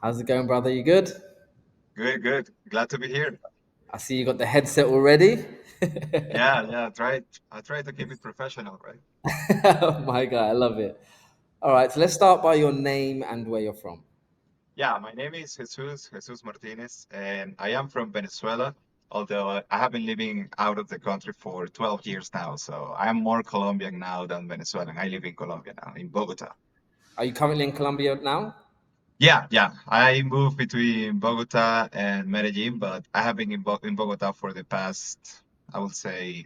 How's it going, brother? You good? Good, good. Glad to be here. I see you got the headset already. Yeah. I try to keep it professional, right? Oh my God, I love it. All right, so let's start by your name and where you're from. Yeah, my name is Jesus Martinez, and I am from Venezuela, although I have been living out of the country for 12 years now. So I'm more Colombian now than Venezuelan. I live in Colombia now, in Bogota. Are you currently in Colombia now? Yeah. I moved between Bogota and Medellin, but I have been in Bogota for the past, I would say,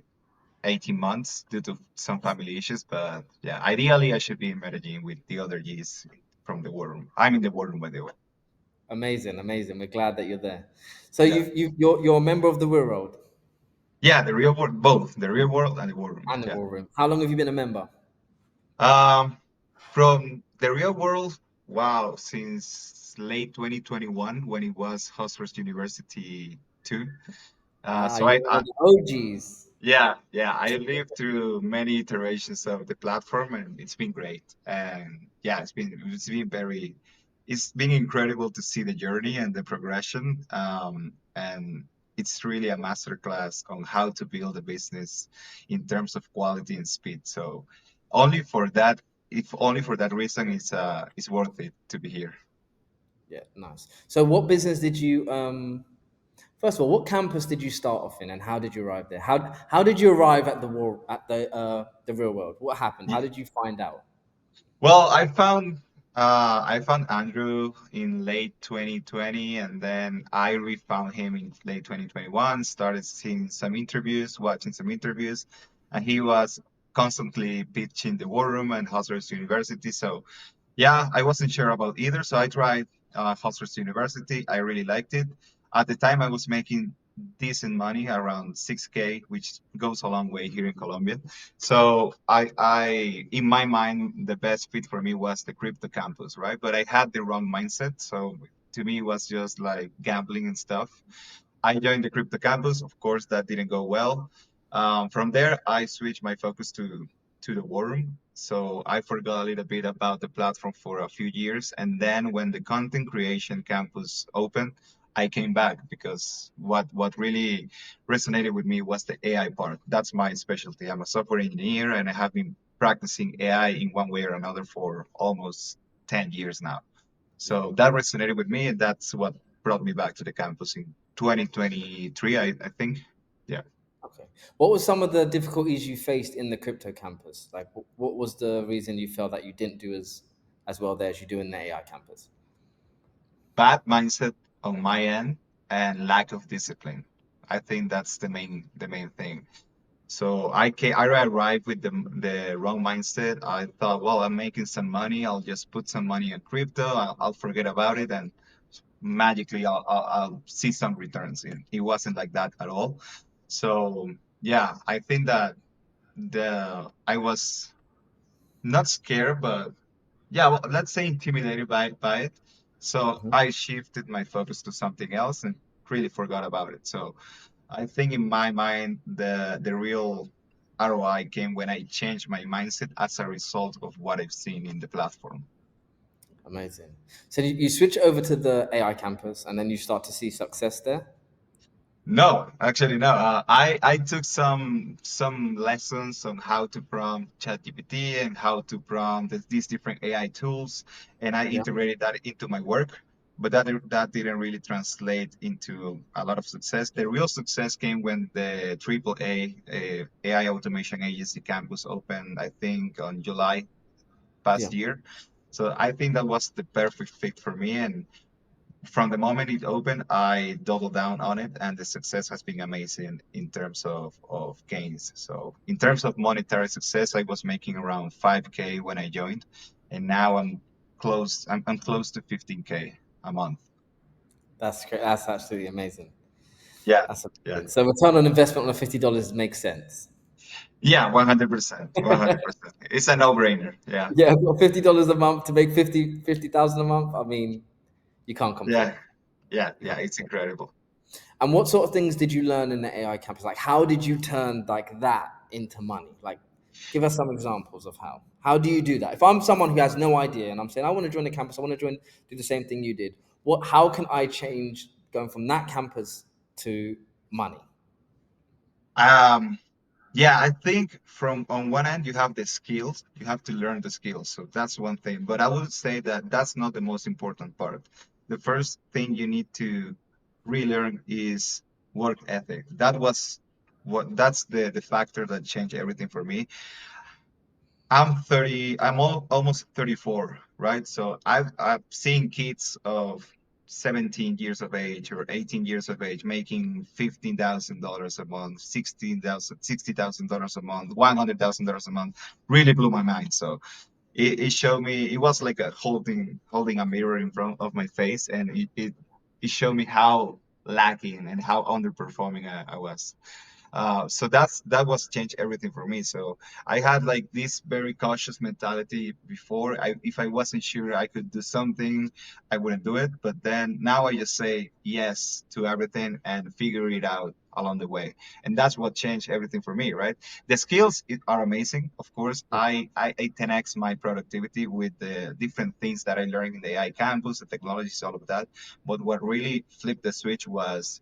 18 months due to some family issues. But yeah, ideally, I should be in Medellin with the other G's from the war room. I'm in the war room, by the way. Amazing, amazing. We're glad that you're there. So Yeah. you're a member of the Real World Yeah, the real world, both the real world and the war room. and the Yeah. War Room. How long have you been a member? Um, from the real world, wow, since late 2021 when it was Hustlers University 2. Ah, So you're I, one I of the OGs. yeah, I lived through many iterations of the platform and it's been great. And yeah, it's been incredible to see the journey and the progression. And it's really a masterclass on how to build a business in terms of quality and speed. So only for that, if only for that reason, it's worth it to be here. Yeah, nice. So what business did you first of all, what campus did you start off in and how did you arrive there? How did you arrive at the Real World? What happened? How did you find out? Well, I found Andrew in late 2020, and then I refound him in late 2021. Started seeing some interviews, watching some interviews, and he was constantly pitching the War Room and Hustlers University. So yeah, I wasn't sure about either, so I tried Hustlers University. I really liked it. At the time, I was making decent money, around 6K, which goes a long way here in Colombia. So in my mind, the best fit for me was the crypto campus, right? But I had the wrong mindset. So to me, it was just like gambling and stuff. I joined the crypto campus. Of course, that didn't go well. From there, I switched my focus to the war room. So I forgot a little bit about the platform for a few years. And then when the content creation campus opened, I came back because what really resonated with me was the AI part. That's my specialty. I'm a software engineer and I have been practicing AI in one way or another for almost 10 years now. Yeah. So that resonated with me, and that's what brought me back to the campus in 2023, I think. Yeah. Okay. What were some of the difficulties you faced in the crypto campus? Like, what was the reason you felt that you didn't do as well there as you do in the AI campus? Bad mindset on my end and lack of discipline. I think that's the main thing. So I arrived with the wrong mindset. I thought, well, I'm making some money. I'll just put some money in crypto. I'll forget about it, and magically I'll see some returns. And it wasn't like that at all. So yeah, I think that the I was not scared, but yeah, well, let's say intimidated by it. So Mhm. I shifted my focus to something else and really forgot about it. So I think in my mind, the real ROI came when I changed my mindset as a result of what I've seen in the platform. Amazing. So you switch over to the AI campus and then you start to see success there? No, actually, no. I took some lessons on how to prompt ChatGPT and how to prompt these different AI tools, and I Yeah. integrated that into my work. But that didn't really translate into a lot of success. The real success came when the AAA AI automation agency campus opened, I think, on July Yeah. past year. So I think that was the perfect fit for me, and from the moment it opened, I doubled down on it, and the success has been amazing in terms of gains. So, in terms of monetary success, I was making around 5K when I joined, and now I'm close to 15K a month. That's great. That's absolutely amazing. Yeah, That's yeah, amazing. So return on investment on $50 makes sense. yeah, 100%, 100%. It's a no-brainer. Yeah, Yeah, $50 a month to make 50,000 a month. I mean, you can't yeah, complain. yeah. It's incredible. And what sort of things did you learn in the AI campus? Like, how did you turn like that into money? Like, give us some examples of how. How do you do that? If I'm someone who has no idea and I'm saying I want to join the campus, I want to join, do the same thing you did. What? How can I change going from that campus to money? Um, yeah, I think from on one end you have the skills, you have to learn the skills. So that's one thing. But I would say that that's not the most important part. The first thing you need to relearn is work ethic. That's the factor that changed everything for me. I'm 30, almost 34, right? So I've seen kids of 17 years of age or 18 years of age making $15,000 a month, $60,000 a month, $100,000 a month. Really blew my mind. So it showed me, it was like a holding a mirror in front of my face, and it showed me how lacking and how underperforming I was. So that was changed everything for me. So I had like this very cautious mentality before. If I wasn't sure I could do something, I wouldn't do it. But then now I just say yes to everything and figure it out along the way. And that's what changed everything for me, right? The skills are amazing. Of course, Yeah. I 10x my productivity with the different things that I learned in the AI campus, the technologies, all of that. But what really flipped the switch was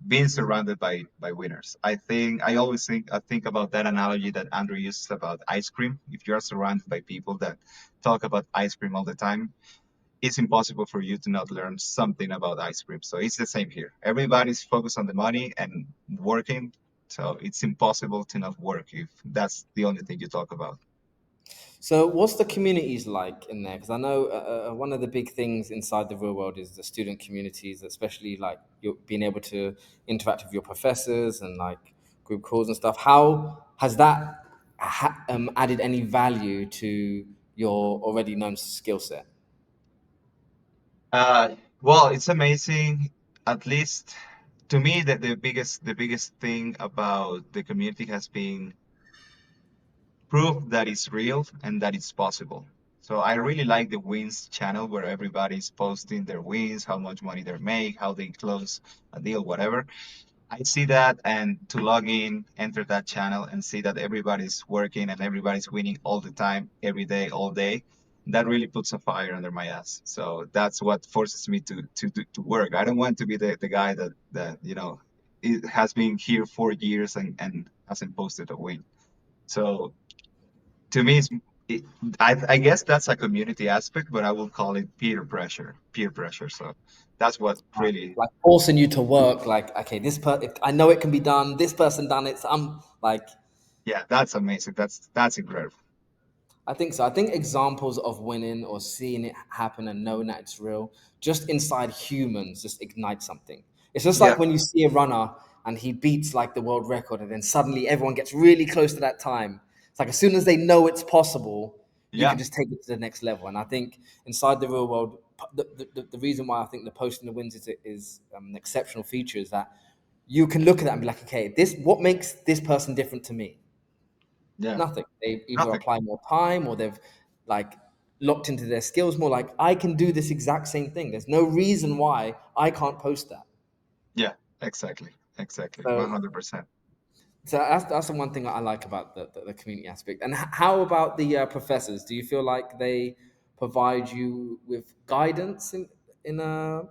being surrounded by winners. I always think about that analogy that Andrew uses about ice cream. If you are surrounded by people that talk about ice cream all the time, it's impossible for you to not learn something about ice cream. So it's the same here. Everybody's focused on the money and working. So it's impossible to not work if that's the only thing you talk about. So, what's the communities like in there? Because I know one of the big things inside the real world is the student communities, especially like you being able to interact with your professors and like group calls and stuff. How has that added any value to your already known skill set? Well, it's amazing. At least to me, that the biggest thing about the community has been proof that it's real and that it's possible. So I really like the wins channel where everybody's posting their wins, how much money they make, how they close a deal, whatever. I see that, and to log in, enter that channel and see that everybody's working and everybody's winning all the time, every day, all day. That really puts a fire under my ass. So that's what forces me to work. I don't want to be the guy that it has been here 4 years and hasn't posted a win. So to me, it, I guess that's a community aspect, but I will call it peer pressure. Peer pressure. So that's what really, Like forcing you to work, like okay, if I know it can be done. This person done it. So I'm like, yeah, that's amazing. That's incredible. I think so. I think examples of winning or seeing it happen and knowing that it's real, just inside humans, just ignite something. It's just Yeah, like when you see a runner and he beats like the world record, and then suddenly everyone gets really close to that time. It's like as soon as they know it's possible, you yeah, can just take it to the next level. And I think inside the real world, the reason why I think the posting the wins is an exceptional feature is that you can look at that and be like, okay, this what makes this person different to me? yeah. Nothing. They either Nothing. apply more time or they've like locked into their skills more. Like I can do this exact same thing. There's no reason why I can't post that. Yeah, exactly, exactly, So, 100%. so that's the one thing I like about the community aspect. And how about the professors? Do you feel like they provide you with guidance in your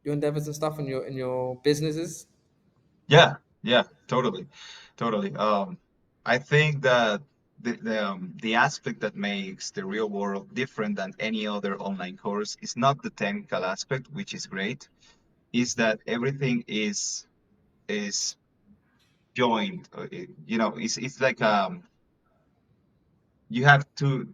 endeavors and stuff in your businesses? Yeah, yeah, totally, totally. I think that the aspect that makes the real world different than any other online course is not the technical aspect, which is great, is that everything is joined. It's like you have to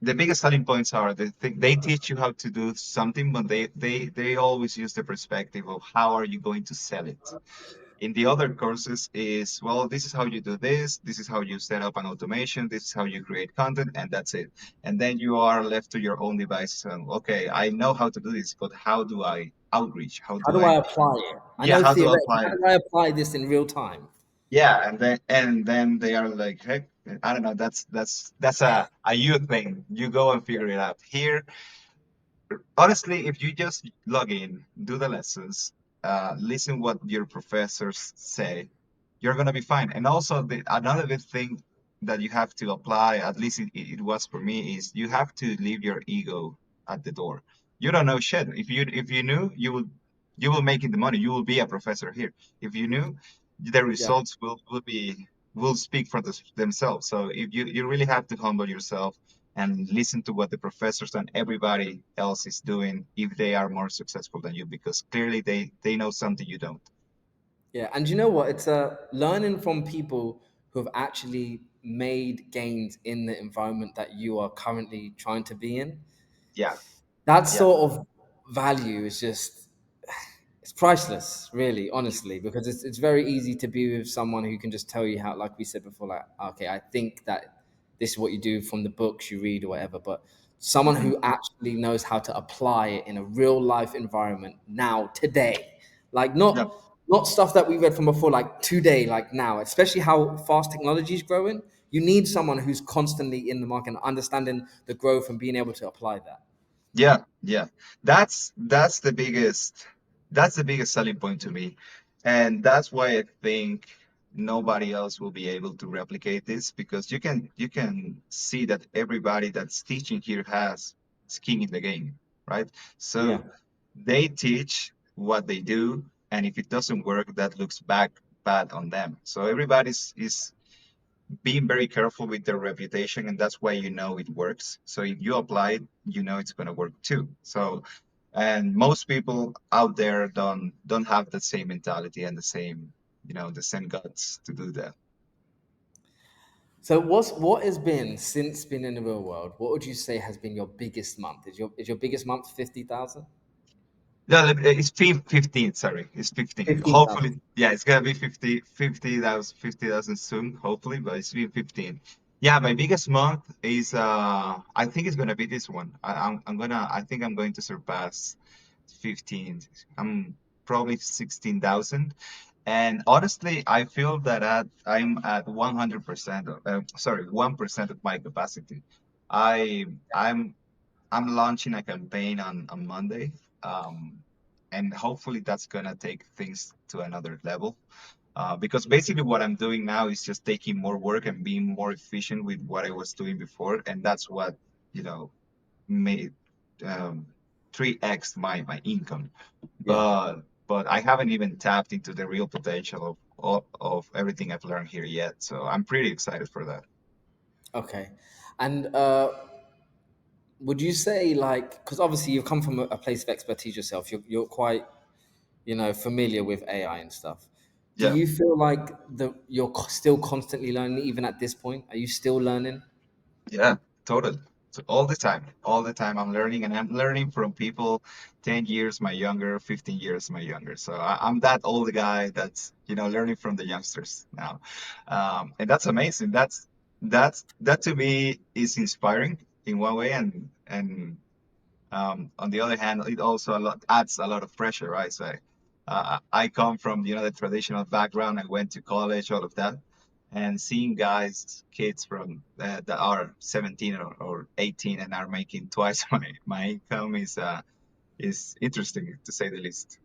the biggest selling points are they teach you how to do something, but they always use the perspective of how are you going to sell it. In the other courses is, well, this is how you do this is how you set up an automation, this is how you create content, and that's it. And then you are left to your own devices and, okay, I know how to do this, but how do I outreach? How How do do I, I apply it? I yeah, know how do I theoretically. apply How it? do I apply this in real time? Yeah, and then they are like, hey, I don't know, that's a you thing. You go and figure it out. Here, honestly, if you just log in, do the lessons, listen what your professors say, you're gonna be fine. And also, another good thing that you have to apply, at least it was for me, is you have to leave your ego at the door. You don't know shit. If you knew, you will making the money. You will be a professor here. If you knew, the Yeah. results will speak for themselves. So if you really have to humble yourself and listen to what the professors and everybody else is doing if they are more successful than you, because clearly they know something you don't. Yeah, and you know what? It's learning from people who have actually made gains in the environment that you are currently trying to be in. Yeah, That yeah, sort of value is just it's priceless, really, honestly, because it's very easy to be with someone who can just tell you how, like we said before, like, okay, I think that this is what you do from the books you read or whatever, but someone hmm, who actually knows how to apply it in a real life environment now, today, like yeah. not stuff that we read from before, like today, like now, especially how fast technology is growing. You need someone who's constantly in the market and understanding the growth and being able to apply that. Yeah, yeah. That's the biggest selling point to me. And that's why I think nobody else will be able to replicate this, because you can see that everybody that's teaching here has skin in the game, right? Yeah. So they teach what they do, and if it doesn't work, that looks bad on them. So everybody's is being very careful with their reputation, and that's why you know it works. So if you apply it, you know it's going to work too. So, and most people out there don't have the same mentality and the same guts to do that. So what has been since being in the real world? What would you say has been your biggest month? Is your biggest month 50,000? No, it's 15, sorry. It's 15. 15,000. Hopefully, yeah, it's gonna be 50,000 soon, hopefully, but it's been 15. Yeah, my biggest month is I think it's gonna be this one. I think I'm going to surpass 15. I'm probably 16,000. And honestly, I feel that I'm at 100% of, sorry, 1% of my capacity. I I'm I'm launching a campaign on Monday, um, and hopefully that's gonna take things to another level. Because basically what I'm doing now is just taking more work and being more efficient with what I was doing before, and that's what you know made um, 3x my income. Yeah. But I haven't even tapped into the real potential of everything I've learned here yet. So I'm pretty excited for that. Okay. And would you say like because obviously you've come from a place of expertise yourself. You're quite familiar with AI and stuff. Do Yeah. you feel like you're still constantly learning even at this point? Are you still learning? Yeah, totally. So all the time I'm learning, and I'm learning from people 10 years my younger, 15 years my younger. So I'm that old guy that's, learning from the youngsters now. And that's amazing. That to me is inspiring in one way, and on the other hand, it also adds a lot of pressure, right? So I come from the traditional background. I went to college, all of that, and seeing kids from that are 17 or 18 and are making twice my income is interesting to say the least.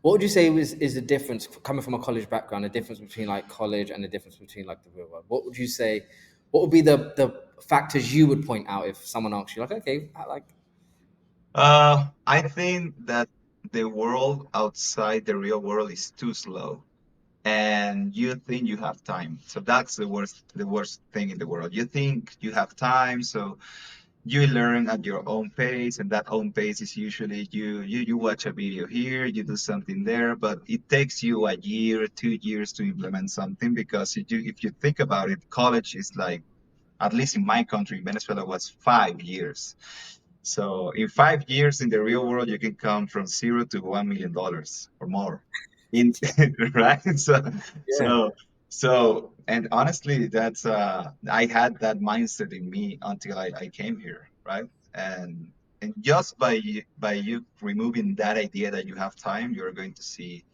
What would you say is the difference coming from a college background? The difference between like college and the difference between like the real world. What would you say? What would be the factors you would point out if someone asked you like, okay, I think that the world outside the real world is too slow, and you think you have time. So that's the worst thing in the world. You think you have time, so you learn at your own pace, and that own pace is usually you watch a video here, you do something there, but it takes you a year, 2 years to implement something, because if you think about it, college is like, at least in my country, Venezuela, was 5 years. So in 5 years in the real world, you can come from $0 to $1 million or more. In right? yeah, And honestly, I had that mindset in me until I came here, right? And just by you removing that idea that you have time, you're going to see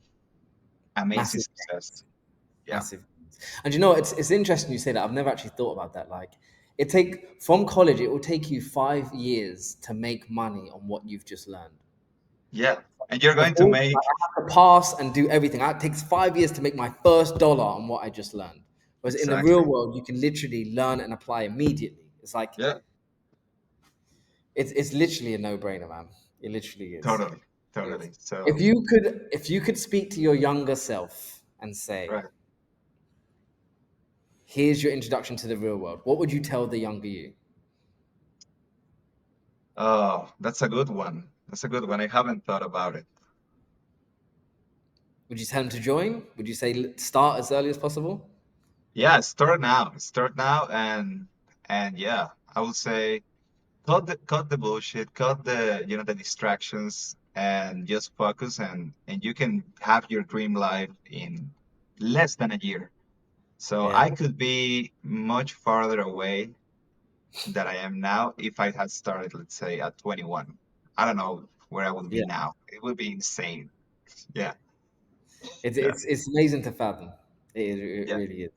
amazing massive, success. Yeah. massive. And you know, it's interesting you say that. I've never actually thought about that. Like, it take from college, it will take you 5 years to make money on what you've just learned. Yeah. And you're going to Before, like, make I have to pass and do everything. It takes 5 years to make my first dollar on what I just learned. Whereas in the real exactly. world, you can literally learn and apply immediately. It's like Yeah. it's literally a no brainer, man. It literally is. Totally, Yes. totally. If So, you could, if you could speak to your younger self and say, right. "Here's your introduction to the real world," what would you tell the younger you? Oh, that's a good one. That's a good one. I haven't thought about it. Would you tell them to join? Would you say start as early as possible? Yeah, start now. Start now, and yeah, I would say cut the bullshit, cut the the distractions, and just focus, and you can have your dream life in less than a year. So Yeah, I could be much farther away than I am now if I had started, let's say, at 21. I don't know where I would be yeah. now. It would be insane. Yeah, It's yeah, it's it's amazing to fathom. It yeah, really is.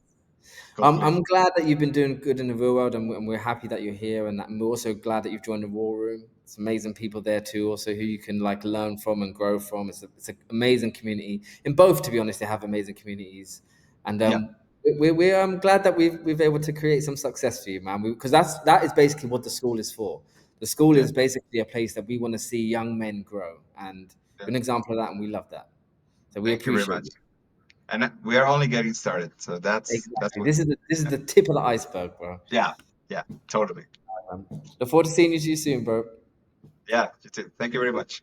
I'm completely. glad that you've been doing good in the real world, and we're happy that you're here, and we're also glad that you've joined the War Room. It's amazing people there too, also who you can like learn from and grow from. It's an amazing community. In both, to be honest, they have amazing communities, and Yeah, we're glad that we've able to create some success for you, man. Because that is basically what the school is for. The school yeah, is basically a place that we want to see young men grow, and yeah. we're an example of that, and we love that. So we Thank you very appreciate much. you. And we are only getting started, so that's Exactly. what. This is Yeah, the tip of the iceberg, bro. yeah, yeah, totally. Look forward to seeing you soon, bro. Yeah, you too. Thank you very much.